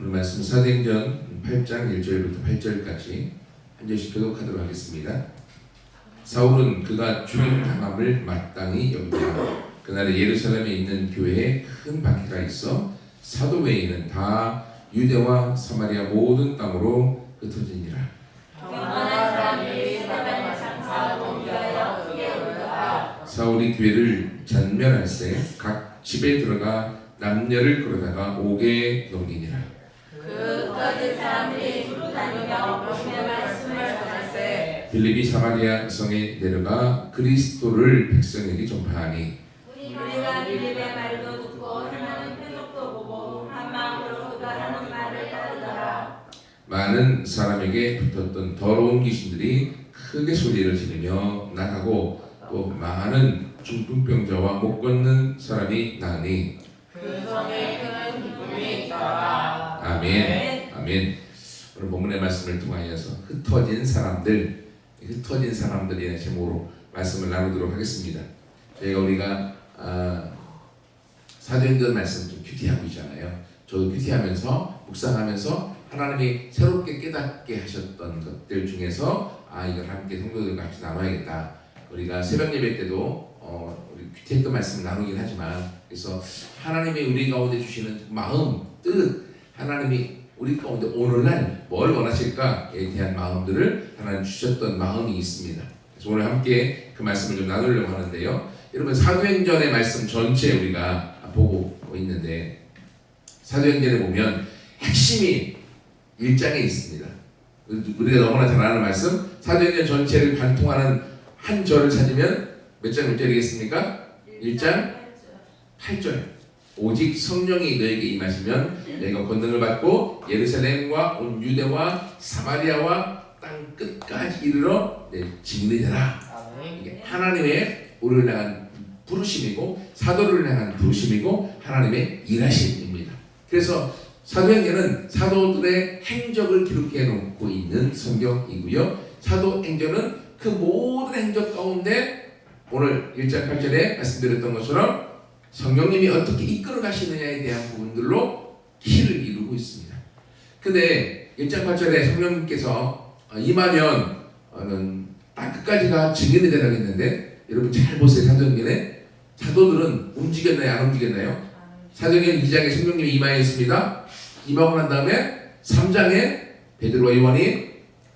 오늘 말씀 사도행전 8장 1절부터 8절까지 한 절씩 교독하도록 하겠습니다. 사울은 그가 죽임당함을 마땅히 여기다가 그날에 예루살렘에 있는 교회에 큰 박해가 있어 사도 외에는 다 유대와 사마리아 모든 땅으로 흩어지니라. 사울이 교회를 전멸할세 각 집에 들어가 남녀를 끌어다가 옥에 넘기니라. 그 흩어진 사람들이 두루 다니며 복음의 말씀을 전할세 빌립이 사마리아 성에 내려가 그리스도를 백성에게 전파하니 우리가 빌립의 말도 듣고 하나님 표적도 보고 한 마음으로 그가 하는 말을 따르더라. 많은 사람에게 붙었던 더러운 귀신들이 크게 소리를 지르며 나가고 또 많은 중풍병자와 못 걷는 사람이 나으니 그 성에 큰 기쁨이 있더라. 아멘. 아멘. 오늘 본문의 말씀을 통하여서 흩어진 사람들이라는 제목으로 말씀을 나누도록 하겠습니다. 우리가 사도행전 말씀 좀 큐티하고 있잖아요. 저도 큐티하면서 묵상하면서 하나님이 새롭게 깨닫게 하셨던 것들 중에서 이걸 함께 성도들과 같이 나눠야겠다. 우리가 새벽 예배 때도 우리 큐티했던 말씀을 나누긴 하지만 그래서 하나님이 우리 가운데 주시는 마음, 뜻, 하나님이 우리 가운데 오늘날 뭘 원하실까에 대한 마음들을 하나님 주셨던 마음이 있습니다. 그래서 오늘 함께 그 말씀을 좀 나누려고 하는데요. 여러분 사도행전의 말씀 전체 우리가 보고 있는데 사도행전에 보면 핵심이 1장에 있습니다. 우리가 너무나 잘 아는 말씀 사도행전 전체를 관통하는 한 절을 찾으면 몇 장 몇 절이겠습니까? 1장 8절. 오직 성령이 너에게 임하시면 너희가 권능을 받고 예루살렘과 온 유대와 사마리아와 땅 끝까지 이르러 내 증인이 되라. 이게 하나님의 우리를 향한 부르심이고 사도를 향한 부르심이고 하나님의 일하심입니다. 그래서 사도행전은 사도들의 행적을 기록해 놓고 있는 성경이고요. 사도행전은 그 모든 행적 가운데 오늘 1장 8절에 말씀드렸던 것처럼 성령님이 어떻게 이끌어 가시느냐에 대한 부분들로 키를 이루고 있습니다. 근데 1장 8절에 성령님께서 임하면 땅 끝까지가 증인이 되라고 했는데 여러분 잘 보세요. 사도행전에 사도들은 움직였나요? 안 움직였나요? 사도행전 2장에 성령님이 임하였습니다. 임하고 난 다음에 3장에 베드로와 요한이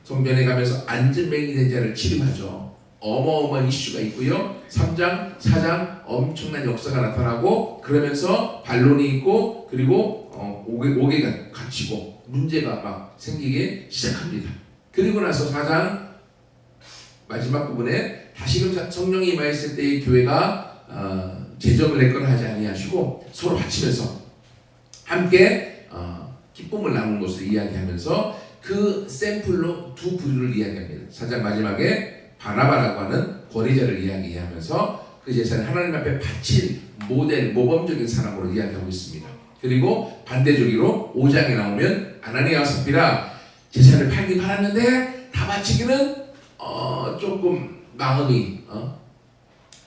성전에 가면서 안전뱅이 된 자를 치림하죠. 어마어마한 이슈가 있고요. 3장, 4장 엄청난 역사가 나타나고 그러면서 반론이 있고 그리고 옥에가 갇히고 문제가 막 생기기 시작합니다. 그리고 나서 4장 마지막 부분에 다시금 성령이 임하였을 때의 교회가 재정을 내거나 하지 아니하시고 서로 바치면서 함께 기쁨을 나눈 것을 이야기하면서 그 샘플로 두 부류를 이야기합니다. 4장 마지막에 바나바라고 하는 권위자를 이야기하면서 그 제사는 하나님 앞에 바친 모델, 모범적인 사람으로 이야기하고 있습니다. 그리고 반대적으로 5장에 나오면 아나니아와 삽비라 제사를 팔긴 팔았는데 다 바치기는 조금 마음이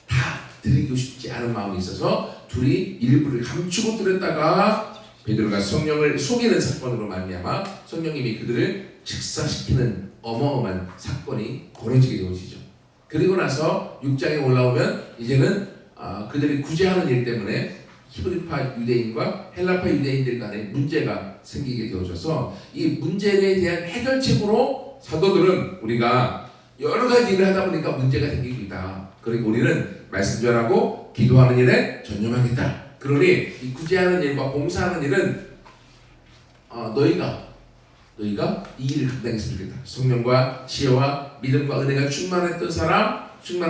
다 드리고 싶지 않은 마음이 있어서 둘이 일부를 감추고 드렸다가 베드로가 성령을 속이는 사건으로 말미암아 성령님이 그들을 즉사시키는 어마어마한 사건이 벌어지게 되어지죠. 그리고 나서 6장에 올라오면 이제는 그들이 구제하는 일 때문에 히브리파 유대인과 헬라파 유대인들 간에 문제가 생기게 되어져서 이 문제에 대한 해결책으로 사도들은 우리가 여러 가지 일을 하다 보니까 문제가 생기고 있다. 그리고 우리는 말씀 전하고 기도하는 일에 전념하겠다. 그러니 이 구제하는 일과 봉사하는 일은 너희가 이 일을 감당했으면 좋겠다. 성령과 지혜와 믿음과 은혜가 충만한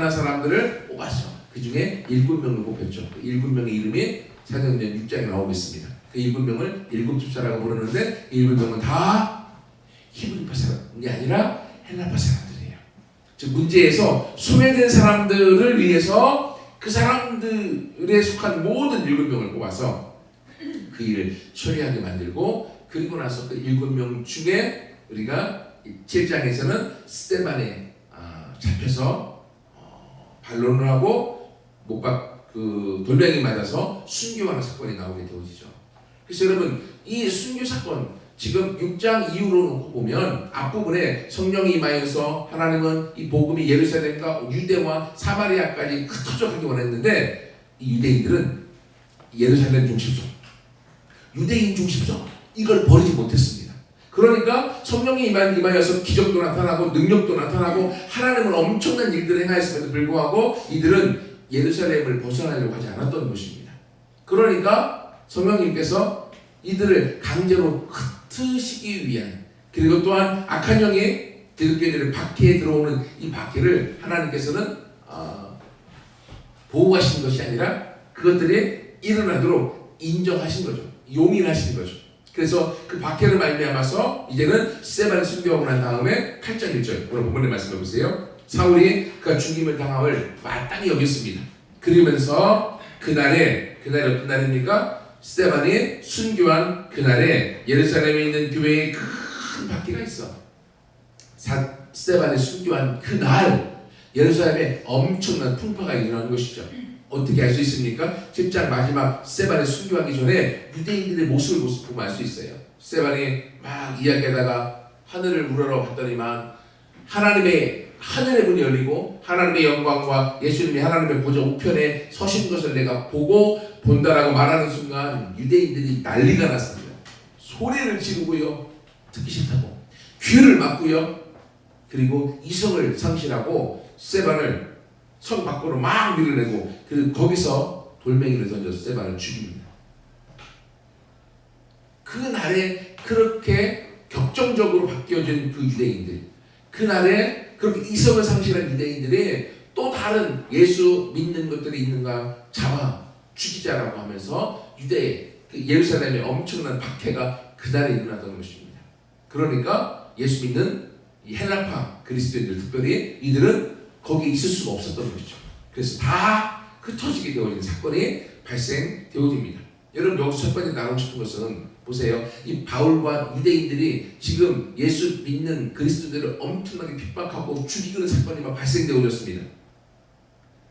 사람들을 뽑았어. 그 중에 7명을 뽑혔죠. 그 7명의 이름이 사도행전 6장에 나오고 있습니다. 그 7명을 7집사라고 부르는데 그 7명은 다 히브리파 사람이 아니라 헬라파 사람들이에요. 즉 문제에서 소외된 사람들을 위해서 그 사람들에 속한 모든 7명을 뽑아서 그 일을 처리하게 만들고 그리고 나서 그 7명 중에 우리가 7장에서는 스데반에 잡혀서 반론을 하고 돌멩이 맞아서 순교하는 사건이 나오게 되어지죠. 그래서 여러분 이 순교 사건 지금 6장 이후로 놓고 보면 앞부분에 성령이 임하여서 하나님은 이 복음이 예루살렘과 유대와 사마리아까지 흩어져 가기 원했는데 이 유대인들은 예루살렘 중심성, 유대인 중심성 이걸 버리지 못했습니다. 그러니까 성령이 임하여서 기적도 나타나고 능력도 나타나고 하나님은 엄청난 일들을 행하였음에도 불구하고 이들은 예루살렘을 벗어나려고 하지 않았던 것입니다. 그러니까 성령님께서 이들을 강제로 흩으시기 위한, 그리고 또한 악한 영이 기독교인들의 박해에 들어오는 이 박해를 하나님께서는 보호하신 것이 아니라 그것들이 일어나도록 인정하신 거죠. 용인하신 거죠. 그래서 그 박해를 말미암아서 이제는 스데반을 순교하고 난 다음에 8장 1절 오늘 본문의 말씀해 보세요. 사울이 그가 죽임을 당함을 마땅히 여겼습니다. 그러면서 그날에 어떤 날입니까? 스데반이 순교한 그날에 예루살렘에 있는 교회에 큰 박해가 있어. 스데반이 순교한 그날 예루살렘에 엄청난 풍파가 일어나는 것이죠. 어떻게 알 수 있습니까? 10장 마지막 스데반이 순교하기 전에 유대인들의 모습을 보면 알 수 있어요. 스데반이 막 이야기하다가 하늘을 우러러 봤더니만 하늘의 문이 열리고 하나님의 영광과 예수님이 하나님의 보좌 우편에 서신 것을 내가 보고 본다라고 말하는 순간 유대인들이 난리가 났습니다. 소리를 지르고요, 듣기 싫다고 귀를 막고요, 그리고 이성을 상실하고 스데반을 성 밖으로 막 밀어내고 그리고 거기서 돌멩이를 던져서 스데반을 죽입니다. 그날에 그렇게 격정적으로 바뀌어진 그 유대인들, 그날에 그렇게 이성을 상실한 유대인들이 또 다른 예수 믿는 것들이 있는가 잡아 죽이자라고 하면서 예루살렘에 엄청난 박해가 그날에 일어났던 것입니다. 그러니까 예수 믿는 이 헬라파 그리스도인들, 특별히 이들은 거기에 있을 수가 없었던 것이죠. 그래서 다 흩어지게 되어진 사건이 발생되어집니다. 여러분 여기서 첫 번째 나누고 싶은 것은 보세요. 이 바울과 유대인들이 지금 예수 믿는 그리스도인들을 엄청나게 핍박하고 죽이는 사건이 막 발생되어졌습니다.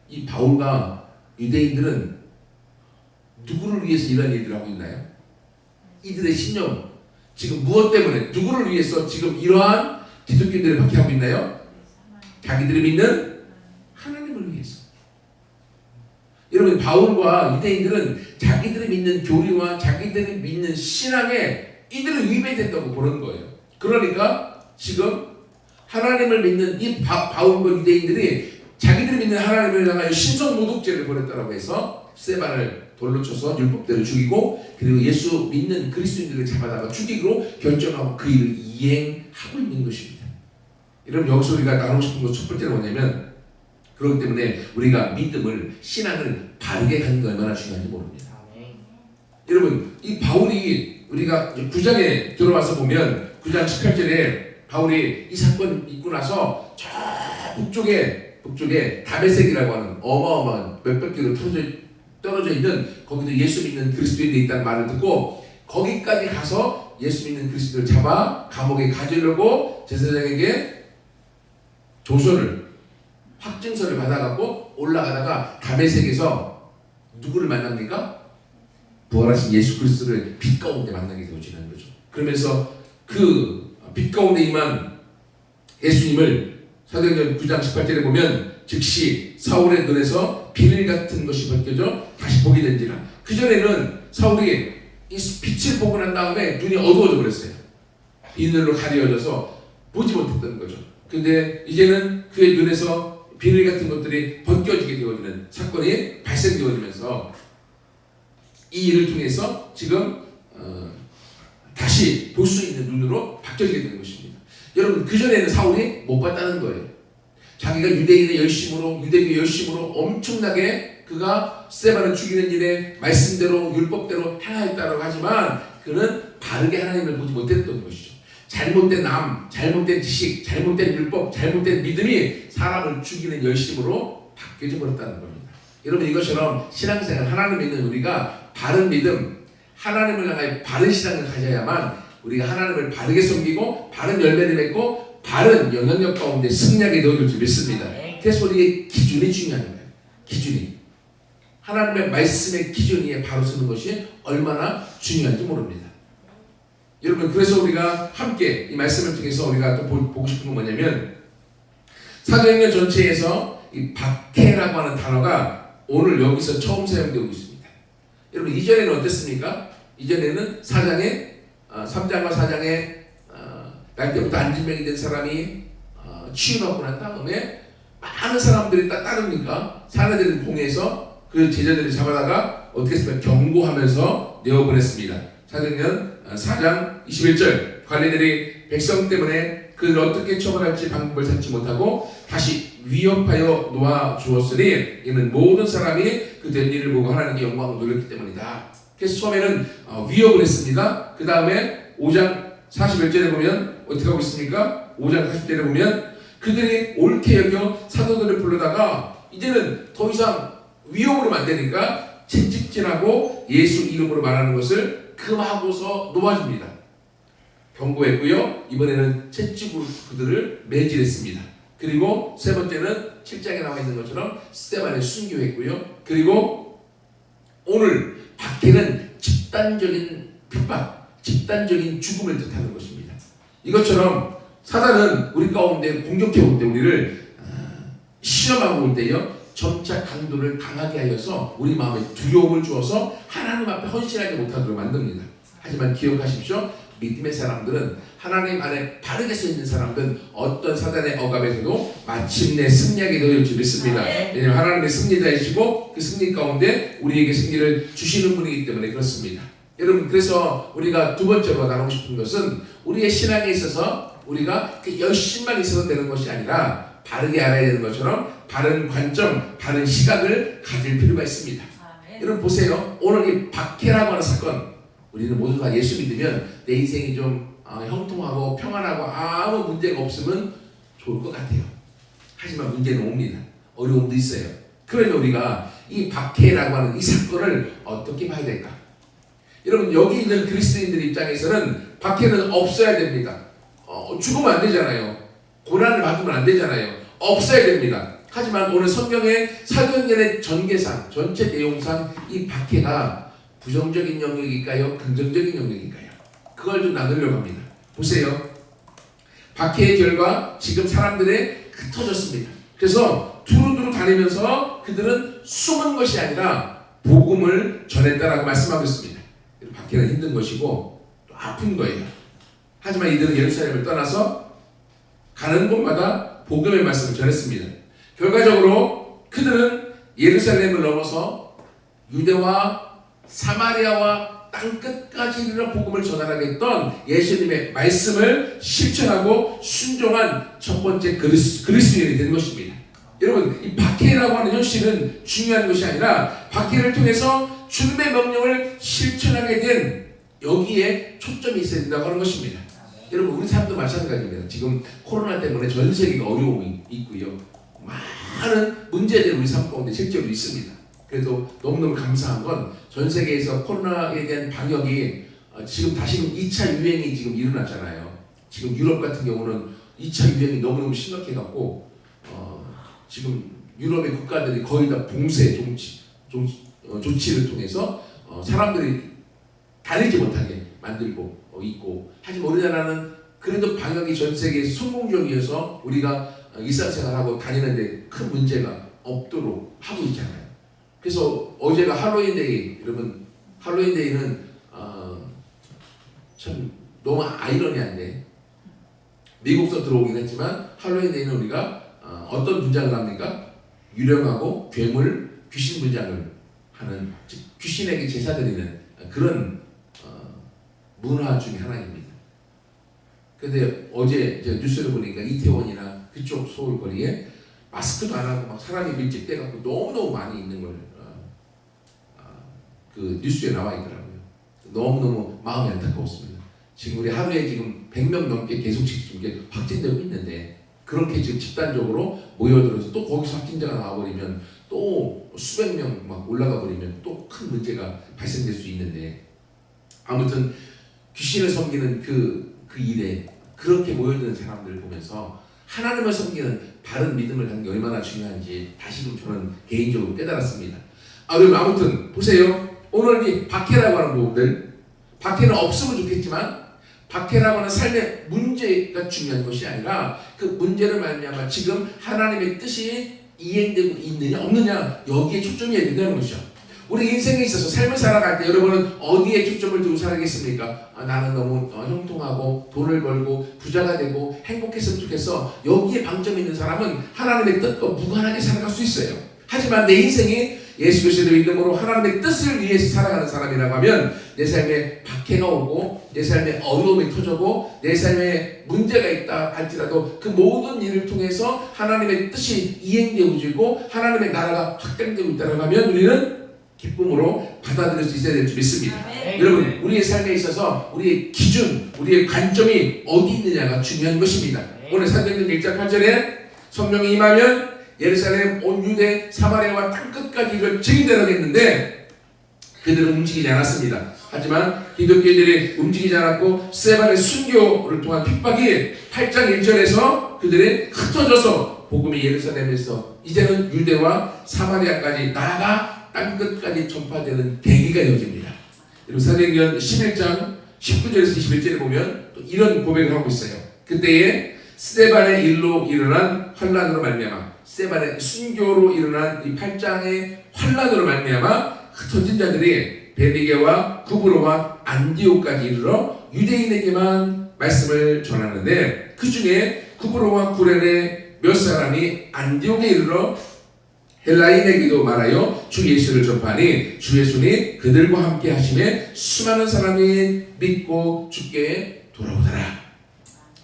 이 바울과 유대인들은 누구를 위해서 이런 일들을 하고 있나요? 이들의 신념, 지금 무엇 때문에 누구를 위해서 지금 이러한 기독교인들을 박해하고 있나요? 자기들이 믿는 하나님을 위해서. 여러분 바울과 유대인들은 자기들이 믿는 교리와 자기들이 믿는 신앙에 이들은 위배됐다고 보는 거예요. 그러니까 지금 하나님을 믿는 이 바울과 유대인들이 자기들이 믿는 하나님을 향하여 신성모독죄를 벌였다고 해서 스데반을 돌로 쳐서 율법대로 죽이고 그리고 예수 믿는 그리스도인들을 잡아다가 죽이기로 결정하고 그 일을 이행하고 있는 것입니다. 여러분 여기서 우리가 나누고 싶은 것 첫 번째는 뭐냐면, 그렇기 때문에 우리가 믿음을, 신앙을 바르게 가는 게 얼마나 중요한지 모릅니다. 여러분 이 바울이 우리가 9장에 들어와서 보면 9장 18절에 바울이 이 사건 있고 나서 저 북쪽에 다메섹이라고 하는 어마어마한 몇백 킬로 떨어져 있는 거기도 예수 믿는 그리스도인들이 있다는 말을 듣고 거기까지 가서 예수 믿는 그리스도를 잡아 감옥에 가지려고 제사장에게 확증서를 받아갖고 올라가다가 다메섹에서 누구를 만납니까? 부활하신 예수 그리스도를 빛 가운데 만나게 되어지는 거죠. 그러면서 그 빛 가운데 임한 예수님을 사도행전 9장 18절에 보면 즉시 사울의 눈에서 비늘 같은 것이 벗겨져 다시 보게 된지라. 그전에는 사울이 이 빛을 보고 난 다음에 눈이 어두워져 버렸어요. 비늘로 가려져서 보지 못했던 거죠. 근데 이제는 그의 눈에서 비늘 같은 것들이 벗겨지게 되어지는 사건이 발생되어지면서 이 일을 통해서 지금 다시 볼 수 있는 눈으로 바뀌어지게 되는 것입니다. 여러분 그전에는 사울이 못 봤다는 거예요. 자기가 유대인의 열심으로, 유대교의 열심으로 엄청나게 그가 스데반을 죽이는 일에 말씀대로 율법대로 행하였다고 하지만 그는 바르게 하나님을 보지 못했던 것이죠. 잘못된 잘못된 지식, 잘못된 율법, 잘못된 믿음이 사람을 죽이는 열심으로 바뀌어져 버렸다는 겁니다. 여러분 이것처럼 신앙생활, 하나님 믿는 우리가 바른 믿음, 하나님을 향하여 바른 신앙을 가져야만 우리가 하나님을 바르게 섬기고 바른 열매를 맺고 바른 영향력 가운데 승리하게 되어질 줄 믿습니다. 그래서 우리의 기준이 중요한 거예요. 기준이. 하나님의 말씀의 기준 위에 바로 서는 것이 얼마나 중요한지 모릅니다. 여러분, 그래서 우리가 함께 이 말씀을 통해서 우리가 또 보고 싶은 건 뭐냐면, 사도행전 전체에서 이 박해라고 하는 단어가 오늘 여기서 처음 사용되고 있습니다. 여러분, 이전에는 어땠습니까? 이전에는 3장과 4장에 날 때부터 안진병이 된 사람이 치유받고 난 다음에 많은 사람들이 따르니까 사내들은 공회에서 그 제자들을 잡아다가 어떻게 했습니까? 경고하면서 내어보냈습니다. 사도행전 4장 21절, 관리들이 백성 때문에 그를 어떻게 처벌할지 방법을 찾지 못하고 다시 위협하여 놓아주었으니 이는 모든 사람이 그 된 일을 보고 하나님께 영광을 돌렸기 때문이다. 그래서 처음에는 위협을 했습니다. 그 다음에 5장 41절에 보면 어떻게 하고 있습니까? 5장 40절에 보면 그들이 옳게 여겨 사도들을 불러다가 이제는 더 이상 위협으로 안 되니까 채찍질하고 예수 이름으로 말하는 것을 금하고서 놓아줍니다. 경고했고요. 이번에는 채찍으로 그들을 매질했습니다. 그리고 세 번째는 7장에 나와 있는 것처럼 스데반을 순교했고요. 그리고 오늘 박해는 집단적인 핍박, 집단적인 죽음을 뜻하는 것입니다. 이것처럼 사단은 우리 가운데 공격해 올 때 우리를 시험하고 올 때요, 점차 강도를 강하게 하여서 우리 마음에 두려움을 주어서 하나님 앞에 헌신하지 못하도록 만듭니다. 하지만 기억하십시오. 믿음의 사람들은, 하나님 안에 바르게 서 있는 사람들은 어떤 사단의 억압에서도 마침내 승리하게 되어 줄 믿습니다. 왜냐하면 하나님의 승리자이시고 그 승리 가운데 우리에게 승리를 주시는 분이기 때문에 그렇습니다. 여러분, 그래서 우리가 두 번째로 나누고 싶은 것은 우리의 신앙에 있어서 우리가 그 열심만 있어도 되는 것이 아니라 바르게 알아야 되는 것처럼 바른 관점, 바른 시각을 가질 필요가 있습니다. 여러분 보세요. 오늘 이 박해라고 하는 사건, 우리는 모두 다 예수 믿으면 내 인생이 좀 형통하고 평안하고 아무 문제가 없으면 좋을 것 같아요. 하지만 문제는 옵니다. 어려움도 있어요. 그러면 우리가 이 박해라고 하는 이 사건을 어떻게 봐야 될까? 여러분, 여기 있는 그리스도인들 입장에서는 박해는 없어야 됩니다. 죽으면 안 되잖아요. 고난을 받으면 안 되잖아요. 없어야 됩니다. 하지만 오늘 성경의 사도행전의 전개상, 전체 내용상 이 박해가 부정적인 영역일까요? 긍정적인 영역일까요? 그걸 좀 나누려고 합니다. 보세요. 박해의 결과 지금 사람들의 흩어졌습니다. 그래서 두루두루 다니면서 그들은 숨은 것이 아니라 복음을 전했다라고 말씀하고 있습니다. 박해는 힘든 것이고 또 아픈 거예요. 하지만 이들은 예루살렘을 떠나서 가는 곳마다 복음의 말씀을 전했습니다. 결과적으로 그들은 예루살렘을 넘어서 유대와 사마리아와 땅끝까지 이르러 복음을 전하겠던 예수님의 말씀을 실천하고 순종한 첫 번째 그리스도인이 된 것입니다. 여러분, 이 박해라고 하는 현실은 중요한 것이 아니라 박해를 통해서 주님의 명령을 실천하게 된 여기에 초점이 있어야 된다고 하는 것입니다. 여러분, 우리 사람도 마찬가지입니다. 지금 코로나 때문에 전 세계가 어려움이 있고요. 많은 문제들이 우리 삶 가운데 실제로 있습니다. 그래도 너무너무 감사한 건 전 세계에서 코로나에 대한 방역이 지금 다시금 2차 유행이 지금 일어났잖아요. 지금 유럽 같은 경우는 2차 유행이 너무너무 심각해갖고 지금 유럽의 국가들이 거의 다 봉쇄 조치를 통해서 사람들이 다니지 못하게 만들고 있고, 하지만 우리나라는 그래도 방역이 전 세계에서 성공적이어서 우리가 일상생활하고 다니는데 큰 문제가 없도록 하고 있잖아요. 그래서 어제가 할로윈데이. 여러분, 할로윈데이는 참 너무 아이러니한데, 미국서 들어오긴 했지만 할로윈데이는 우리가 어떤 분장을 합니까? 유령하고 괴물, 귀신 분장을 하는, 즉 귀신에게 제사 드리는 그런 문화 중에 하나입니다. 근데 어제 제가 뉴스를 보니까 이태원이나 그쪽 서울 거리에 마스크도 안 하고 막 사람이 밀집돼 갖고 너무너무 많이 있는 걸 그 뉴스에 나와 있더라고요. 너무너무 마음이 안타까웠습니다. 지금 우리 하루에 지금 100명 넘게 계속 지금 이게 확진되고 있는데, 그렇게 지금 집단적으로 모여들어서 또 거기서 확진자가 나와버리면 또 수백 명 막 올라가 버리면 또 큰 문제가 발생될 수 있는데, 아무튼 귀신을 섬기는 그 일에 그렇게 모여드는 사람들을 보면서 하나님을 섬기는 바른 믿음을 갖는 게 얼마나 중요한지 다시금 저는 개인적으로 깨달았습니다. 아무튼 보세요. 오늘 이 박해라고 하는 부분들, 박해는 없으면 좋겠지만 박해라고 하는 삶의 문제가 중요한 것이 아니라 그 문제를 말미암아 지금 하나님의 뜻이 이행되고 있느냐 없느냐 여기에 초점이 된다는 것이죠. 우리 인생에 있어서 삶을 살아갈 때 여러분은 어디에 초점을 두고 살겠습니까? 나는 너무 형통하고 돈을 벌고 부자가 되고 행복했으면 좋겠어. 여기에 방점이 있는 사람은 하나님의 뜻과 무관하게 살아갈 수 있어요. 하지만 내 인생이 예수 그리스도를 믿음으로 하나님의 뜻을 위해서 살아가는 사람이라고 하면 내 삶에 박해가 오고 내 삶에 어려움이 터져고 내 삶에 문제가 있다 할지라도 그 모든 일을 통해서 하나님의 뜻이 이행되어지고 하나님의 나라가 확장되고 있다고 하면 우리는 기쁨으로 받아들일 수 있어야 될 줄 믿습니다. 아멘. 여러분 우리의 삶에 있어서 우리의 기준, 우리의 관점이 어디 있느냐가 중요한 것입니다. 오늘 사도행전 1장 8절에 성령이 임하면 예루살렘 온 유대 사마리아와 땅끝까지 이걸 증인되라고 했는데 그들은 움직이지 않았습니다. 하지만 기독교인들이 움직이지 않았고 스데반의 순교를 통한 핍박이 8장 1절에서 그들이 흩어져서 복음이 예루살렘에서 이제는 유대와 사마리아까지 나아가 땅끝까지 전파되는 계기가 이어집니다. 그리고 사도행전 11장 19절에서 21절에 보면 또 이런 고백을 하고 있어요. 그때에 스데반의 일로 일어난 환란으로 말미암아 스데반의 순교로 일어난 이 8장의 환란으로 말미암아 흩어진 자들이 베니게와 구브로와 안디옥까지 이르러 유대인에게만 말씀을 전하는데 그 중에 구브로와 구레네 몇 사람이 안디옥에 이르러 헬라인에게도 말하여 주 예수를 전파하니 주의 손이 그들과 함께 하심에 수많은 사람이 믿고 주께 돌아오더라.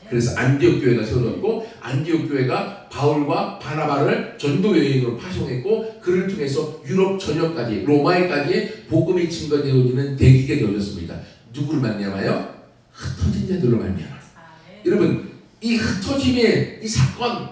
그래서 안디옥 교회가 세워졌고 안디옥 교회가 바울과 바나바를 전도 여행으로 파송했고 그를 통해서 유럽 전역까지 로마에까지 복음이 증거되어지는 계기가 되어졌습니다. 누구를 말미암아요? 흩어진 자들로 말미암아. 여러분 이 흩어짐의 이 사건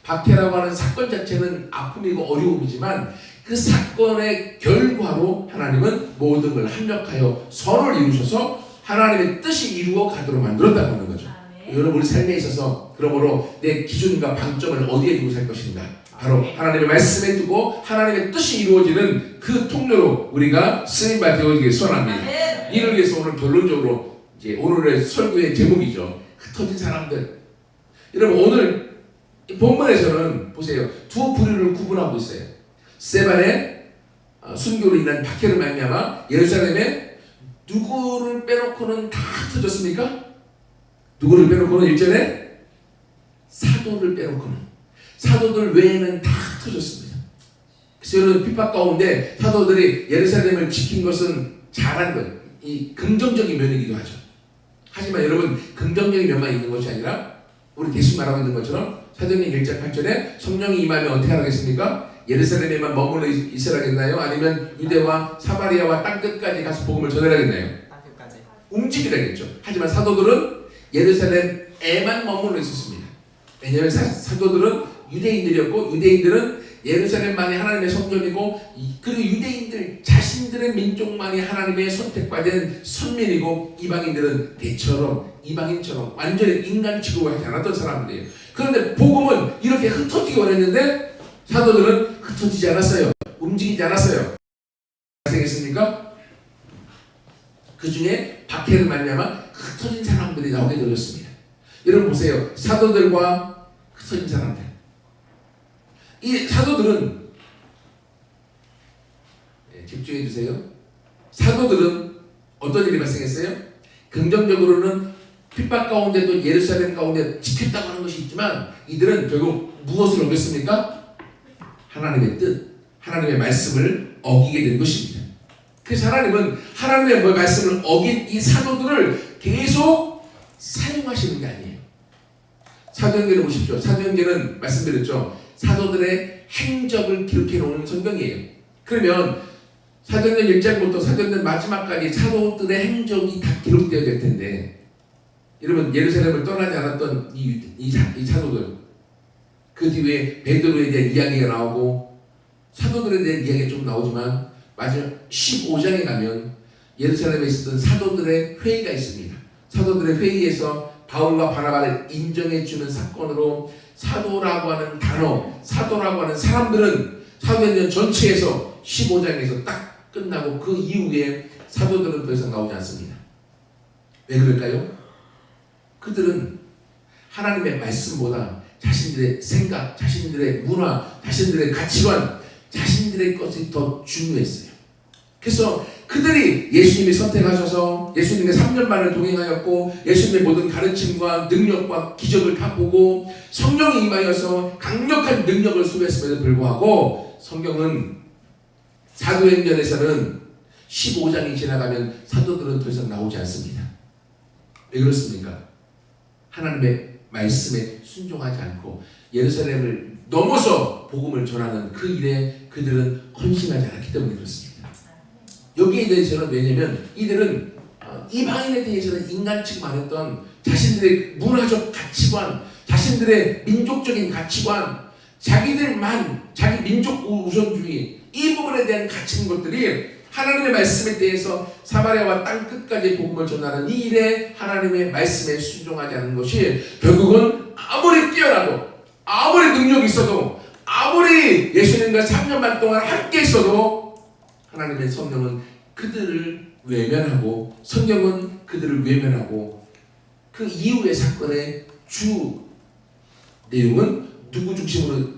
박해라고 하는 사건 자체는 아픔이고 어려움이지만 그 사건의 결과로 하나님은 모든 걸 합력하여 선을 이루셔서 하나님의 뜻이 이루어 가도록 만들었다고 하는 거죠. 여러분 우리 삶에 있어서 그러므로 내 기준과 방점을 어디에 두고 살 것인가 바로 하나님의 말씀에 두고 하나님의 뜻이 이루어지는 그 통로로 우리가 쓰임받아 되어지길 소원합니다. 이를 위해서 오늘 결론적으로 이제 오늘의 설교의 제목이죠. 흩어진 사람들. 여러분 오늘 이 본문에서는 보세요. 두 부류를 구분하고 있어요. 스데반의 순교로 인한 박해를 말미암아 예루살렘에 누구를 빼놓고는 다 흩어졌습니까? 누구를 빼놓고는 1절에 사도를 빼놓고는 사도들 외에는 다 흩어졌습니다. 그래서 여러분 핍박 가운데 사도들이 예루살렘을 지킨 것은 잘한 것, 이 긍정적인 면이기도 하죠. 하지만 여러분 긍정적인 면만 있는 것이 아니라 우리 대신 말하고 있는 것처럼 사도행전 1장 8절에 성령이 임하면 어떻게 하겠습니까? 예루살렘에만 머물러 있으라겠나요? 아니면 유대와 사마리아와 땅끝까지 가서 복음을 전하라겠나요? 땅끝까지 움직이라겠죠. 하지만 사도들은 예루살렘에만 머물러 있었습니다. 왜냐하면 사도들은 유대인들이었고 유대인들은 예루살렘만이 하나님의 성전이고 그리고 유대인들 자신들의 민족만이 하나님의 선택받은 선민이고 이방인들은 대처럼 이방인처럼 완전히 인간 취급을 하지 않았던 사람들이에요. 그런데 복음은 이렇게 흩어지기 원했는데 사도들은 흩어지지 않았어요. 움직이지 않았어요. 발생했습니까? 그 중에 박해를 말미암아 흩어진 사람들이 나오게 되었습니다. 여러분 보세요. 사도들과 흩어진 사람들. 이 사도들은 집중해 주세요. 사도들은 어떤 일이 발생했어요? 긍정적으로는 핍박 가운데도 예루살렘 가운데 지켰다고 하는 것이 있지만 이들은 결국 무엇을 어겼습니까? 하나님의 뜻, 하나님의 말씀을 어기게 된 것입니다. 그래서 하나님은 하나님의 말씀을 어긴 이 사도들을 계속 사용하시는 게 아니에요. 사도행전을 보십시오. 사도행전은 말씀드렸죠. 사도들의 행적을 기록해 놓은 성경이에요. 그러면 사도행전 1장부터 사도행전 마지막까지 사도들의 행적이 다 기록되어야 될 텐데 여러분 예루살렘을 떠나지 않았던 이 사도들 그 뒤에 베드로에 대한 이야기가 나오고 사도들에 대한 이야기가 좀 나오지만 마지막 15장에 가면 예루살렘에 있었던 사도들의 회의가 있습니다. 사도들의 회의에서 바울과 바나바를 인정해주는 사건으로 사도라고 하는 단어, 사도라고 하는 사람들은 사도행전 전체에서 15장에서 딱 끝나고 그 이후에 사도들은 더 이상 나오지 않습니다. 왜 그럴까요? 그들은 하나님의 말씀보다 자신들의 생각, 자신들의 문화, 자신들의 가치관, 자신들의 것이 더 중요했어요. 그래서 그들이 예수님이 선택하셔서 예수님의 3년 반을 동행하였고 예수님의 모든 가르침과 능력과 기적을 다 보고 성령이 임하여서 강력한 능력을 소유했음에도 불구하고 성경은 사도행전에서는 15장이 지나가면 사도들은 더 이상 나오지 않습니다. 왜 그렇습니까? 하나님의 말씀에 순종하지 않고 예루살렘을 넘어서 복음을 전하는 그 일에 그들은 헌신하지 않았기 때문에 그렇습니다. 여기에 대해서는 왜냐하면 이들은 이방인에 대해서는 인간 취급하였던 자신들의 문화적 가치관, 자신들의 민족적인 가치관, 자기들만 자기 민족 우선주의 이 부분에 대한 갇힌 것들이 하나님의 말씀에 대해서 사마리아와 땅 끝까지 복음을 전하는 이 일에 하나님의 말씀에 순종하지 않은 것이 결국은 아무리 뛰어나도 아무리 능력이 있어도 아무리 예수님과 3년 반 동안 함께 있어도 하나님의 성령은 그들을 외면하고 성경은 그들을 외면하고 그 이후의 사건의 주 내용은 누구 중심으로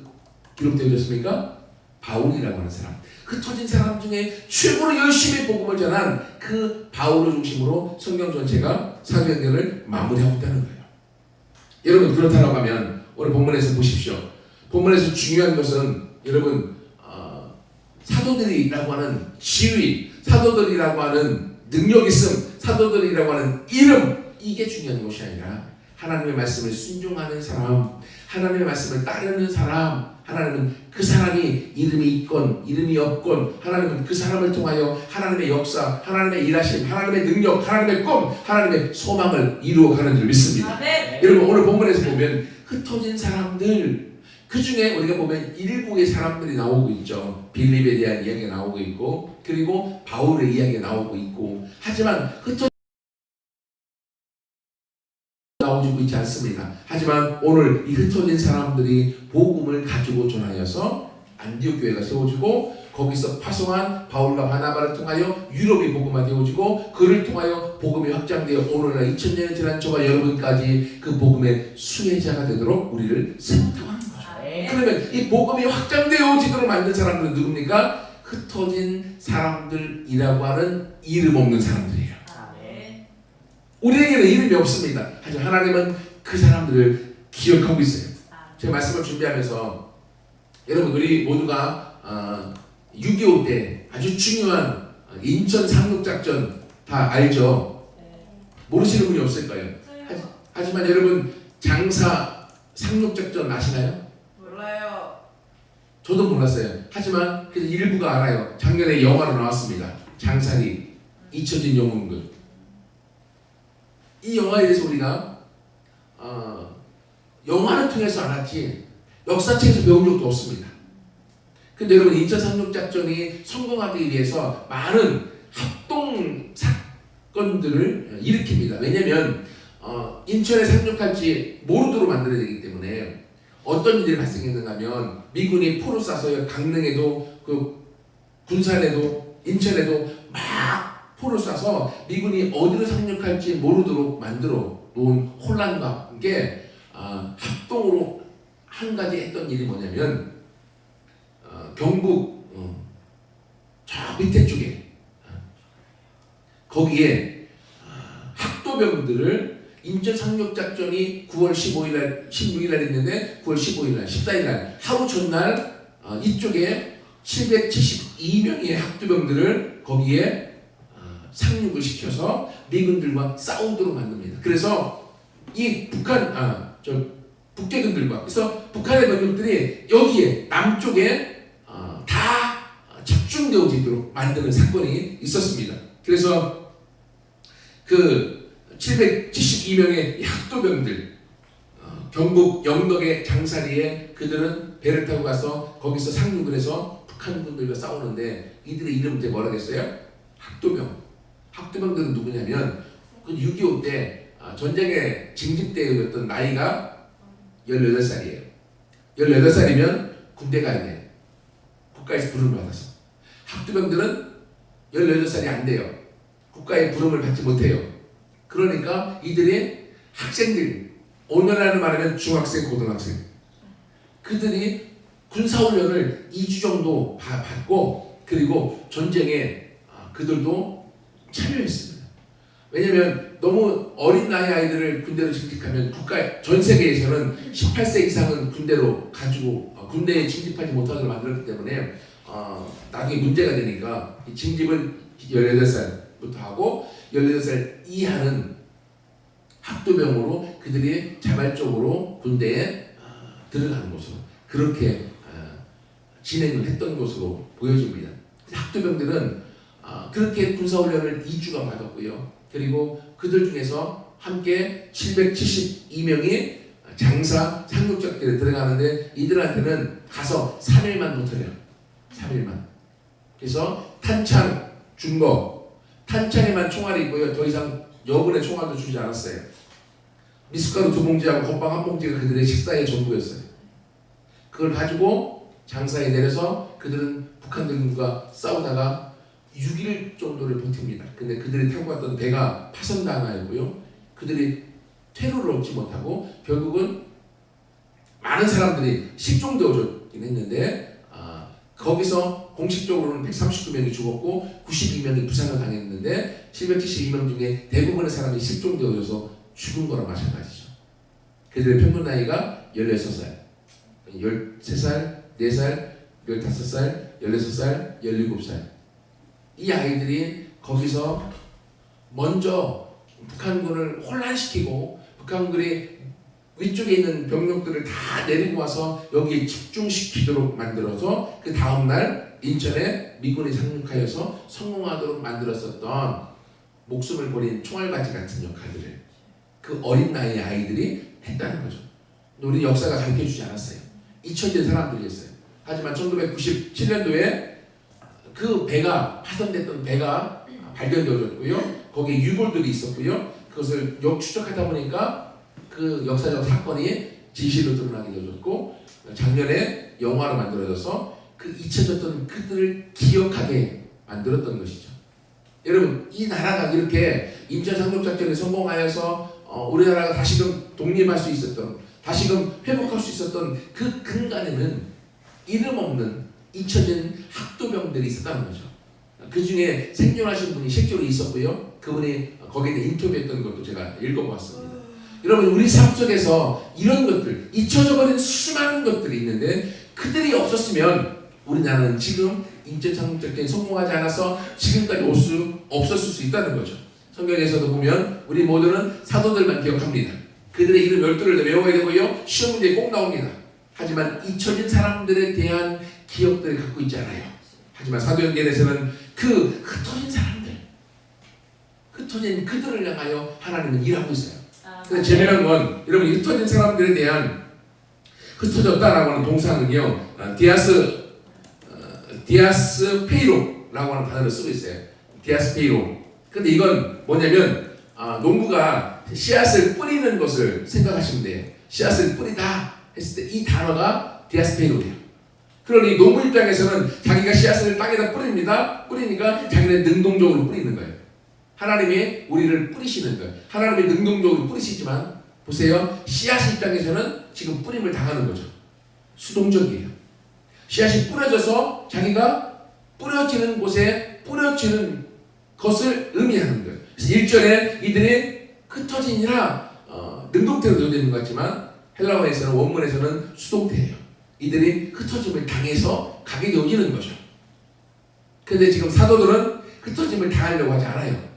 기록되어졌습니까? 바울이라고 하는 사람, 흩어진 사람 중에 최고로 열심히 복음을 전한 그 바울을 중심으로 성경 전체가 사도행전을 마무리하고 있다는 거예요. 여러분 그렇다고 하면 오늘 본문에서 보십시오. 본문에서 중요한 것은 여러분 사도들이라고 하는 지위, 사도들이라고 하는 능력 있음, 사도들이라고 하는 이름 이게 중요한 것이 아니라 하나님의 말씀을 순종하는 사람, 하나님의 말씀을 따르는 사람, 하나님은 그 사람이 이름이 있건 이름이 없건 하나님은 그 사람을 통하여 하나님의 역사, 하나님의 일하심, 하나님의 능력, 하나님의 꿈, 하나님의 소망을 이루어가는 줄 믿습니다. 네. 여러분 오늘 본문에서 보면 흩어진 사람들 그 중에 우리가 보면 일부의 사람들이 나오고 있죠. 빌립에 대한 이야기가 나오고 있고 그리고 바울의 이야기가 나오고 있고 하지만 흩어진 나오고 있지 않습니다. 하지만 오늘 이 흩어진 사람들이 복음을 가지고 전하여서 안디옥 교회가 세워지고 거기서 파송한 바울과 바나바를 통하여 유럽이 복음화되어지고 그를 통하여 복음이 확장되어 오늘날 2000년이 지난 저와 여러분까지 그 복음의 수혜자가 되도록 우리를 세웠다고 하는 거죠. 그러면 이 복음이 확장되어지도록 만든 사람들은 누굽니까? 흩어진 사람들이라고 하는 이름 없는 사람들이에요. 우리에게는 이름이 없습니다. 하지만 하나님은 그 사람들을 기억하고 있어요. 제가 말씀을 준비하면서 여러분 우리 모두가 6.25 때 아주 중요한 인천 상륙작전 다 알죠? 모르시는 분이 없을 거예요. 하지만 여러분 장사 상륙작전 아시나요? 몰라요. 저도 몰랐어요. 하지만 그래서 일부가 알아요. 작년에 영화로 나왔습니다. 장사리 잊혀진 영웅들. 이 영화에 대해서 우리가 영화를 통해서 알았지 역사책에서 배운 적도 없습니다. 근데 여러분 인천 상륙작전이 성공하기 위해서 많은 합동 사건들을 일으킵니다. 왜냐하면 인천에 상륙할지 모르도록 만들어야 되기 때문에 어떤 일이 발생했는가 하면 미군이 포를 쏴서 강릉에도 그 군산에도 인천에도 막 포를 쏴서 미군이 어디로 상륙할지 모르도록 만들어 놓은 혼란과 함께 합동으로 한 가지 했던 일이 뭐냐면 경북 저 밑에 쪽에 거기에 학도병들을 인천 상륙작전이 9월 15일 날 16일 날 했는데 9월 15일 날 14일 날 하루 전날 이쪽에 772명의 학도병들을 거기에 상륙을 시켜서 미군들과 싸우도록 만듭니다. 그래서 이 북대군들과 그래서 북한의 병력들이 여기에 남쪽에 다 집중되어지도록 만드는 사건이 있었습니다. 그래서 그 772명의 학도병들 경북 영덕의 장사리에 그들은 배를 타고 가서 거기서 상륙을 해서 북한군들과 싸우는데 이들의 이름은 이제 뭐라겠어요? 학도병들은 누구냐면 그 6.25 때 전쟁에 징집대였던 나이가 18살이에요. 18살이면 군대 가야 돼. 국가에서 부름을 받아서. 학도병들은 18살이 안 돼요. 국가의 부름을 받지 못해요. 그러니까 이들이 학생들, 오늘날로 말하면 중학생, 고등학생, 그들이 군사훈련을 2주 정도 받고 그리고 전쟁에 그들도 참여했습니다. 왜냐하면 너무 어린 나이 아이들을 군대로 징집하면 전 세계에서는 18세 이상은 군대로 가지고 군대에 징집하지 못하도록 만들었기 때문에 나중에 문제가 되니까 이 징집은 18살부터 하고 18살 이하는 학도병으로 그들이 자발적으로 군대에 들어가는 것으로 그렇게 진행을 했던 것으로 보여집니다. 학도병들은 그렇게 군사훈련을 2주간 받았고요. 그리고 그들 중에서 함께 772명이 장사 상륙작전에 들어가는데 이들한테는 가서 3일만 못해요. 3일만. 그래서 탄창 준 거, 탄창에만 총알이 있고요. 더 이상 여분의 총알도 주지 않았어요. 미숫가루 2봉지하고 건빵 1봉지가 그들의 식사의 전부였어요. 그걸 가지고 장사에 내려서 그들은 북한들과 싸우다가 6일 정도를 버팁니다. 근데 그들이 타고 갔던 배가 파손당하였고요. 그들이 퇴로를 얻지 못하고 결국은 많은 사람들이 실종되어졌긴 했는데 거기서 공식적으로는 139명이 죽었고 92명이 부상을 당했는데 772명 중에 대부분의 사람이 실종되어져서 죽은 거랑 마찬가지죠. 그들의 평균 나이가 16살, 13살, 4살, 15살, 16살, 17살. 이 아이들이 거기서 먼저 북한군을 혼란시키고 북한군이 위쪽에 있는 병력들을 다 내리고 와서 여기에 집중시키도록 만들어서 그 다음날 인천에 미군이 상륙하여서 성공하도록 만들었었던 목숨을 버린 총알바지 같은 역할들을 그 어린 나이의 아이들이 했다는 거죠. 우리 역사가 가르쳐주지 않았어요. 잊혀진 사람들이었어요. 하지만 1997년도에 그 배가 파손됐던 배가 발견되어졌고요. 거기에 유골들이 있었고요. 그것을 역추적하다 보니까 그 역사적 사건이 진실로 드러나게 되어졌고 작년에 영화로 만들어져서 그 잊혀졌던 그들을 기억하게 만들었던 것이죠. 여러분 이 나라가 이렇게 인천 상륙작전에 성공하여서 우리나라가 다시금 독립할 수 있었던 다시금 회복할 수 있었던 그 근간에는 이름 없는 잊혀진 학도병들이 있었다는 거죠. 그 중에 생존하신 분이 실제로 있었고요. 그분이 거기에 인터뷰했던 것도 제가 읽어보았습니다. 여러분 우리 삶 속에서 이런 것들 잊혀져 버린 수많은 것들이 있는데 그들이 없었으면 우리나라는 지금 인천 상륙작전에 성공하지 않아서 지금까지 올 수 없었을 수 있다는 거죠. 성경에서도 보면 우리 모두는 사도들만 기억합니다. 그들의 이름 12를 외워야 되고요. 시험 문제에 꼭 나옵니다. 하지만 잊혀진 사람들에 대한 기억들을 갖고 있지 않아요. 하지만 사도행전에서는 그 흩어진 사람들, 흩어진 그들을 향하여 하나님은 일하고 있어요. 근데 재미난 건 여러분 흩어진 사람들에 대한 흩어졌다라고 하는 동사는요, 디아스 페이로라고 하는 단어를 쓰고 있어요. 디아스 페이로. 근데 이건 뭐냐면 농부가 씨앗을 뿌리는 것을 생각하시면 돼요. 씨앗을 뿌리다 했을 때 이 단어가 디아스 페이로예요. 그러니 농부 입장에서는 자기가 씨앗을 땅에다 뿌립니다. 뿌리니까 자기는 능동적으로 뿌리는 거예요. 하나님이 우리를 뿌리시는 거예요. 하나님이 능동적으로 뿌리시지만 보세요. 씨앗 입장에서는 지금 뿌림을 당하는 거죠. 수동적이에요. 씨앗이 뿌려져서 자기가 뿌려지는 곳에 뿌려지는 것을 의미하는 거예요. 그래서 1절에 이들이 흩어지니라 능동태로 되어 있는 것 같지만 헬라어에서는 원문에서는 수동태예요. 이들이 흩어짐을 당해서 가게 되어지는 거죠. 그런데 지금 사도들은 흩어짐을 당하려고 하지 않아요.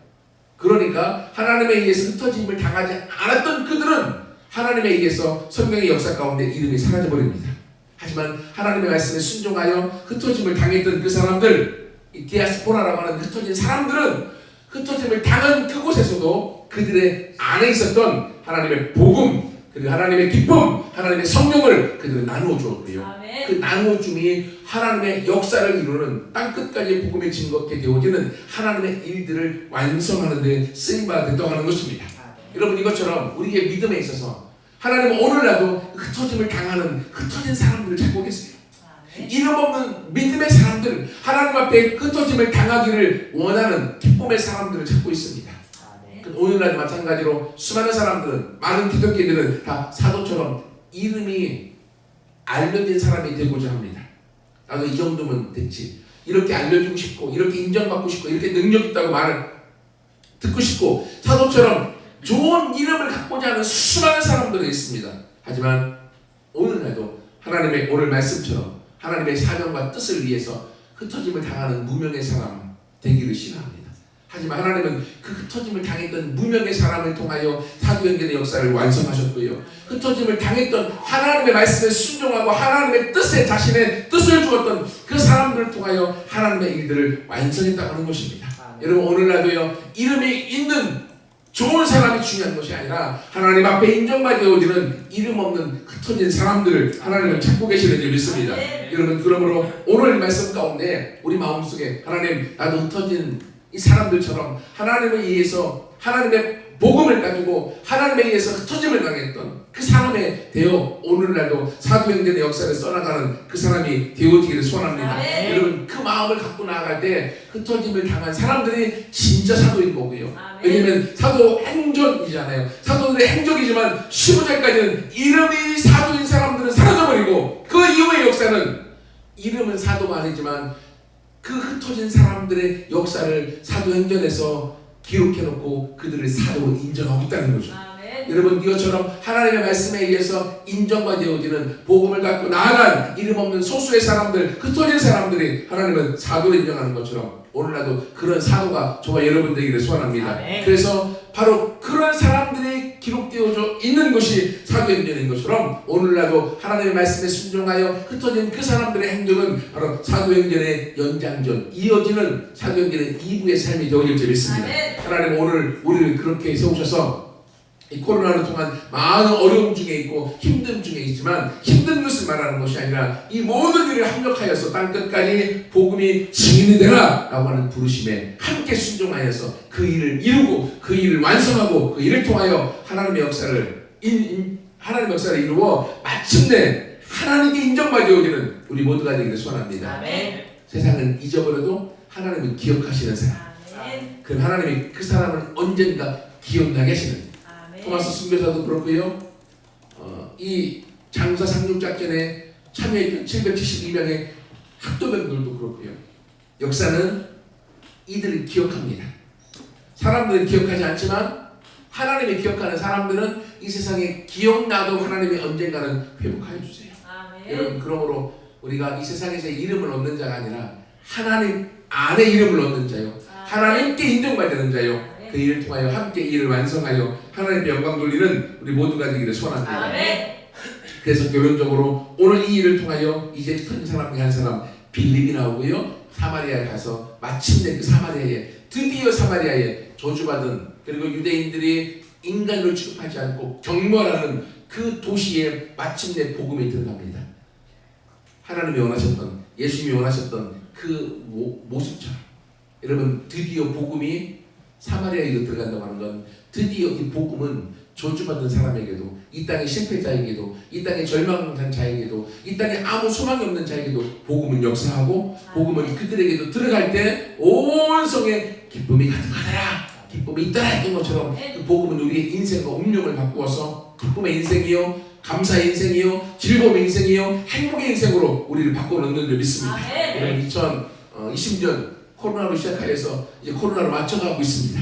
그러니까 하나님에 의해서 흩어짐을 당하지 않았던 그들은 하나님에 의해서 성경의 역사 가운데 이름이 사라져버립니다. 하지만 하나님의 말씀에 순종하여 흩어짐을 당했던 그 사람들, 이 디아스포라라고 하는 흩어진 사람들은 흩어짐을 당한 그곳에서도 그들의 안에 있었던 하나님의 복음, 그리고 하나님의 기쁨, 하나님의 성령을 그들은 나누어 주었고요. 그 나누어줌이 하나님의 역사를 이루는 땅끝까지 복음이 증거하게 되어지는 하나님의 일들을 완성하는 데 쓰임받았다고 하는 것입니다. 여러분 이것처럼 우리의 믿음에 있어서 하나님은 오늘날도 흩어짐을 당하는 흩어진 사람들을 찾고 계세요. 이름 없는 믿음의 사람들, 하나님 앞에 흩어짐을 당하기를 원하는 기쁨의 사람들을 찾고 있습니다. 그 오늘날도 마찬가지로 수많은 사람들은, 많은 기독교인들은 다 사도처럼 이름이 알려진 사람이 되고자 합니다. 나도 이 정도면 됐지. 이렇게 알려주고 싶고, 이렇게 인정받고 싶고, 이렇게 능력 있다고 말을 듣고 싶고, 사도처럼 좋은 이름을 갖고자 하는 수많은 사람들이 있습니다. 하지만 오늘날도 하나님의 오늘 말씀처럼 하나님의 사명과 뜻을 위해서 흩어짐을 당하는 무명의 사람 되기를 싫어합니다. 하지만 하나님은 그 흩어짐을 당했던 무명의 사람을 통하여 사도행전의 역사를 완성하셨고요. 흩어짐을 당했던 하나님의 말씀에 순종하고 하나님의 뜻에 자신의 뜻을 주었던 그 사람들을 통하여 하나님의 일들을 완성했다고 하는 것입니다. 여러분 오늘날도요, 이름이 있는 좋은 사람이 중요한 것이 아니라 하나님 앞에 인정받아들이는 이름 없는 흩어진 사람들을 하나님은 찾고 계시는 줄 믿습니다. 여러분 그러므로 오늘 말씀 가운데 우리 마음속에 하나님, 나도 흩어진 이 사람들처럼 하나님을 위해서 하나님의 복음을 가지고 하나님에 의해서 흩어짐을 당했던 그 사람에 되어 오늘날도 사도행전의 역사를 써나가는 그 사람이 되어지기를 소원합니다. 여러분 그 마음을 갖고 나아갈 때 흩어짐을 당한 사람들이 진짜 사도인 거고요. 왜냐하면 사도행전이잖아요. 사도들의 행적이지만 15절까지는 이름이 사도인 사람들은 사라져버리고 그 이후의 역사는 이름은 사도가 아니지만 그 흩어진 사람들의 역사를 사도행전에서 기록해놓고 그들을 사도로 인정하고 있다는 거죠. 여러분 이것처럼 하나님의 말씀에 의해서 인정받아들이는 복음을 갖고 나아간 이름 없는 소수의 사람들, 흩어진 사람들이 하나님은 사도로 인정하는 것처럼 오늘날도 그런 사도가 저와 여러분 되기를 소원합니다. 그래서 바로 그런 사람들이 기록되어져 있는 것이 사도행전인 것처럼 오늘날도 하나님의 말씀에 순종하여 흩어진 그 사람들의 행동은 바로 사도행전의 연장전, 이어지는 사도행전의 2부의 삶이 되어질 줄 믿습니다. 하나님 오늘 우리를 그렇게 세우셔서 이 코로나를 통한 많은 어려움 중에 있고 힘듦 중에 있지만 힘든 것을 말하는 것이 아니라 이 모든 일을 합력하여서 땅끝까지 복음이 증인이 되라 라고 하는 부르심에 함께 순종하여서 그 일을 이루고 그 일을 완성하고 그 일을 통하여 하나님의 역사를 이루어 마침내 하나님께 인정받아오기는 우리 모두가 되기를 소원합니다. 세상은 잊어버려도 하나님은 기억하시는 사람. 그럼 하나님이 그 사람을 언젠가 기억나게 하시는 토마스 순교사도 그렇고요. 이 장사 상륙 작전에 참여했던 772명의 학도병들도 그렇고요. 역사는 이들을 기억합니다. 사람들은 기억하지 않지만 하나님이 기억하는 사람들은 이 세상에 기억나도 하나님이 언젠가는 회복하여 주세요. 여러분 그러므로 우리가 이 세상에서 이름을 얻는 자가 아니라 하나님 안에 이름을 얻는 자요. 하나님께 인정받는 자요. 그 일을 통하여 함께 일을 완성하여 하나님의 영광 돌리는 우리 모두가 되기를 소원합니다. 그래서 결론적으로 오늘 이 일을 통하여 이제 흩어진 사람 중에 한 사람 빌립이 나오고요. 사마리아에 가서 마침내 그 사마리아에 드디어 사마리아에 저주받은 그리고 유대인들이 인간으로 취급하지 않고 경멸하는 그 도시에 마침내 복음이 들어갑니다. 하나님이 원하셨던 예수님이 원하셨던 그 모습처럼 여러분 드디어 복음이 사마리아에도 들어간다고 하는 건 드디어 이 복음은 저주받은 사람에게도 이 땅의 실패자에게도 이 땅의 절망한 자에게도 이 땅에 아무 소망이 없는 자에게도 복음은 역사하고 복음은 그들에게도 들어갈 때 온 성에 기쁨이 가득하더라 기쁨이 있더라 했던 것처럼 그 복음은 우리의 인생과 운명을 바꾸어서 기쁨의 인생이요 감사의 인생이요 즐거움의 인생이요 행복의 인생으로 우리를 바꿔놓는 줄 믿습니다. 여러분 2020년 코로나로 시작하여서 이제 코로나로 맞춰가고 있습니다.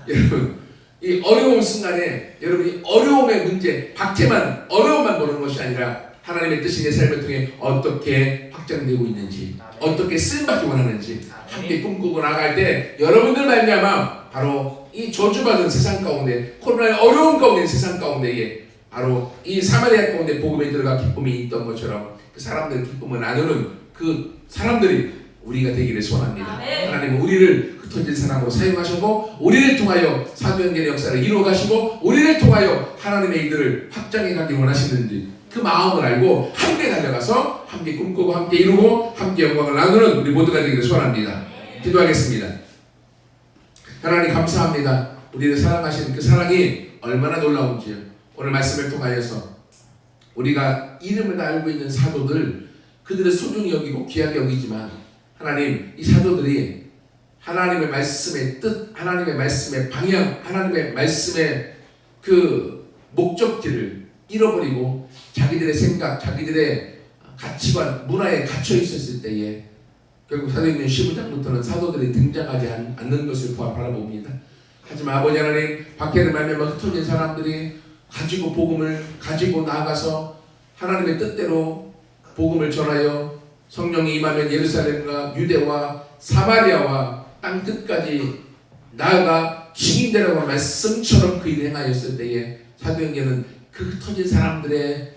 여러분 이 어려운 순간에 여러분이 어려움의 문제, 박해만 어려움만 보는 것이 아니라 하나님의 뜻이 내 삶을 통해 어떻게 확장되고 있는지 어떻게 쓰임받기 원하는지 함께 꿈꾸고 나갈 때 여러분들 말미암아 바로 이 저주받은 세상 가운데 코로나의 어려운 가운데 세상 가운데에 바로 이 사마리아 가운데 복음에 들어가 기쁨이 있던 것처럼 그 사람들의 기쁨을 나누는 그 사람들이 우리가 되기를 소원합니다. 하나님은 우리를 흩어진 사람으로 사용하시고 우리를 통하여 사도행전의 역사를 이루어 가시고 우리를 통하여 하나님의 일들을 확장해 가기 원하시는지 그 마음을 알고 함께 달려가서 함께 꿈꾸고 함께 이루고 함께 영광을 나누는 우리 모두가 되기를 소원합니다. 기도하겠습니다. 하나님 감사합니다. 우리를 사랑하시는 그 사랑이 얼마나 놀라운지요. 오늘 말씀을 통하여서 우리가 이름을 다 알고 있는 사도들 그들을 소중히 여기고 귀하게 여기지만 하나님 이 사도들이 하나님의 말씀의 뜻, 하나님의 말씀의 방향, 하나님의 말씀의 그 목적지를 잃어버리고 자기들의 생각, 자기들의 가치관, 문화에 갇혀 있었을 때에 결국 사도행전 15장부터는 사도들이 등장하지 않는 것을 바라봅니다. 하지만 아버지 하나님, 박해를 말미암아 흩어진 사람들이 가지고 복음을 가지고 나아가서 하나님의 뜻대로 복음을 전하여 성령이 임하면 예루살렘과 유대와 사마리아와 땅 끝까지 나아가 증인되라고 말씀처럼 그 일을 행하였을 때에 사도행전은 그 흩어진 사람들의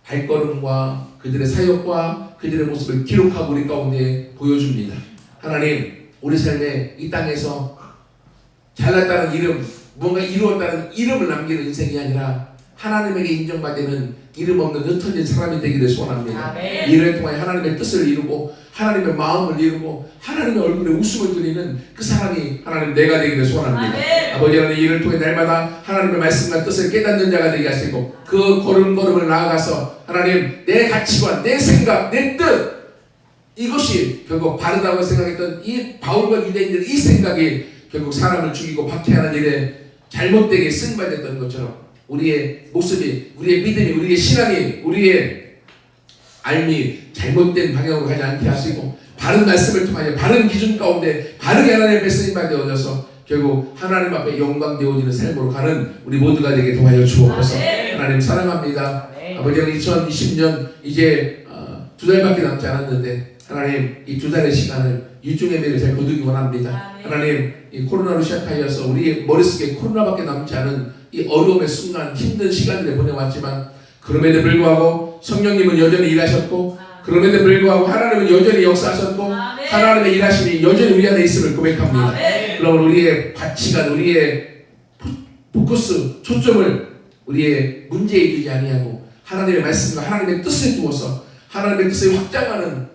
발걸음과 그들의 사역과 그들의 모습을 기록하고 우리 가운데 보여줍니다. 하나님, 우리 삶에 이 땅에서 잘났다는 이름, 뭔가 이루었다는 이름을 남기는 인생이 아니라 하나님에게 인정받는 이름 없는 흩어진 사람이 되기를 소원합니다. 아멘. 이를 통해 하나님의 뜻을 이루고 하나님의 마음을 이루고 하나님의 얼굴에 웃음을 드리는 그 사람이 하나님 내가 되기를 소원합니다. 아멘. 아버지 하나님, 이를 통해 날마다 하나님의 말씀과 뜻을 깨닫는 자가 되게 하시고 그 걸음걸음을 나아가서 하나님 내 가치관, 내 생각, 내 뜻, 이것이 결국 바르다고 생각했던 이 바울과 유대인들 이 생각이 결국 사람을 죽이고 박해하는 일에 잘못되게 쓰임받았던 것처럼 우리의 모습이, 우리의 믿음이, 우리의 신앙이, 우리의 삶이 잘못된 방향으로 가지 않게 하시고 바른 말씀을 통하여 바른 기준 가운데 바르게 하나님의 앞에 쓰임받아져서 결국 하나님 앞에 영광 되어지는 삶으로 가는 우리 모두가 되게 도와여 주옵소서. 하나님 사랑합니다. 아버지는 2020년 이제 2달밖에 남지 않았는데 하나님 이 2달의 시간을 유중의 매를 잘 거두기 원합니다. 하나님 이 코로나로 시작하여서 우리 머릿속에 코로나밖에 남지 않은 이 어려움의 순간, 힘든 시간들을 보내왔지만 그럼에도 불구하고 성령님은 여전히 일하셨고 그럼에도 불구하고 하나님은 여전히 역사하셨고 하나님의 일하심이 여전히 우리 안에 있음을 고백합니다. 그러면 우리의 가치관, 우리의 포커스, 초점을 우리의 문제에 두지 아니하고 하나님의 말씀과 하나님의 뜻을 두어서 하나님의 뜻을 확장하는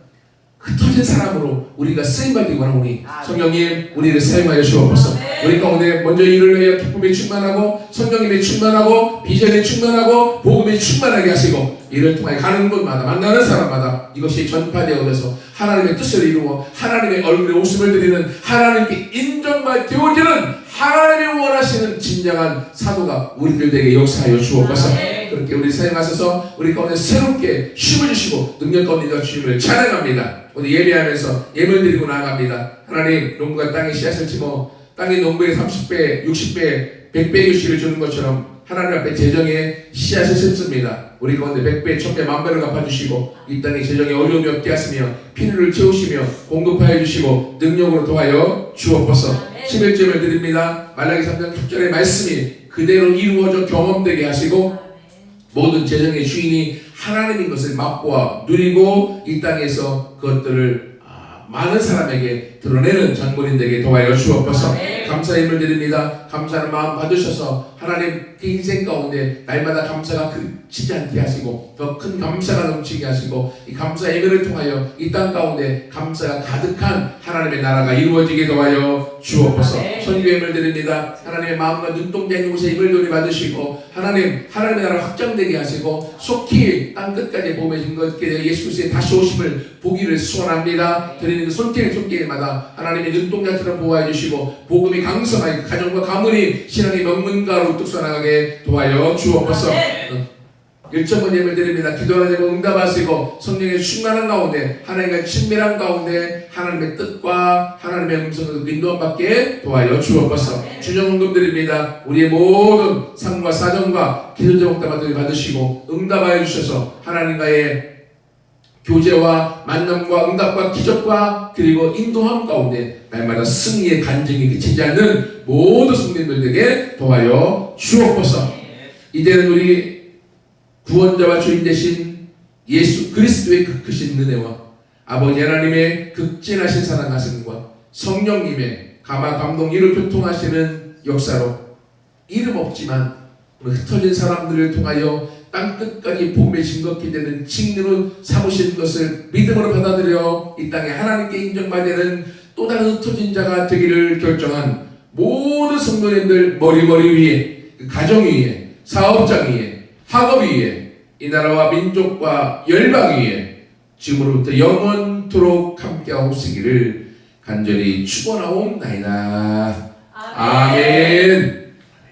흩어진 사람으로 우리가 쓰임받기 원하오니 성령님 우리를 사용하여 주옵소서. 우리 가운데 먼저 일을 위하여 기쁨에 충만하고 성령님에 충만하고 비전에 충만하고 복음에 충만하게 하시고 이를 통하여 가는 곳마다 만나는 사람마다 이것이 전파되어져서 하나님의 뜻을 이루어 하나님의 얼굴에 웃음을 드리는 하나님께 인정되어지는 하나님이 원하시는 진정한 사도가 우리들에게 역사하여 주옵소서. 그렇게 우리 사용하셔서 우리 가운데 새롭게 쉼을 주시고 능력 가운데 주님을 찬양합니다. 오늘 예배하면서 예물 드리고 나아갑니다. 하나님, 농부가 땅에 씨앗을 치고 땅의 농부에 30배, 60배, 100배 유씨를 주는 것처럼 하나님 앞에 재정에 씨앗을 심습니다. 우리 가운데 100배, 1000배, 만배를 갚아주시고 이 땅에 재정에 어려움이 없게 하시며 필요를 채우시며 공급하여 주시고 능력으로 도와여 주옵소서. 11점을 드립니다. 말라기 3장 6절의 말씀이 그대로 이루어져 경험되게 하시고 모든 재정의 주인이 하나님인 것을 맛보아 누리고 이 땅에서 그것들을 많은 사람에게 드러내는 장본인 되게 도와여 주옵소서. 감사의 힘을 드립니다. 감사하는 마음 받으셔서 하나님 그 인생 가운데 날마다 감사가 그치지 않게 하시고 더 큰 감사가 넘치게 하시고 이 감사의 예배를 통하여 이 땅 가운데 감사가 가득한 하나님의 나라가 이루어지게 도와여 주옵소서. 선교의 힘을 드립니다. 하나님의 마음과 눈동자 있는 곳에 힘을 돌려받으시고 하나님의 나라 확장되게 하시고 속히 땅 끝까지 보내신 것께 대해 예수 그리스도의 다시 오심을 보기를 소원합니다. 드리는 손길마다 하나님의 눈동자처럼 보호해 주시고 복음이 강성하게 가정과 가문이 신앙의 명문가로 우뚝 서나가게 도와여 주옵소서. 1점은 예물 드립니다. 기도하는 자가 응답하시고 성령의 충만한 가운데 하나님과 친밀한 가운데 하나님의 뜻과 하나님의 음성을 인도함 받게 도와여 주옵소서. 주정 응급 드립니다. 우리의 모든 삶과 사정과 기도 제목들을 받으시고 응답하여 주셔서 하나님과의 교제와 만남과 응답과 기적과 그리고 인도함 가운데 날마다 승리의 간증이 그치지 않는 모든 성도들에게 도와여 주옵소서. 이제는 우리 구원자와 주인 되신 예수 그리스도의 그 크신 은혜와 아버지 하나님의 극진하신 사랑하심과 성령님의 감화 감동 이를 교통하시는 역사로 이름 없지만 흩어진 사람들을 통하여 땅 끝까지 복음의 증거기 되는 칭의로 삼으신 것을 믿음으로 받아들여 이 땅에 하나님께 인정받는 또 다른 흩어진 자가 되기를 결정한 모든 성도님들 머리 위에 가정 위에 사업장 위에 학업 위에 이 나라와 민족과 열방 위에 지금으로부터 영원토록 함께하옵시기를 간절히 축원하옵나이다. 아멘. 아멘.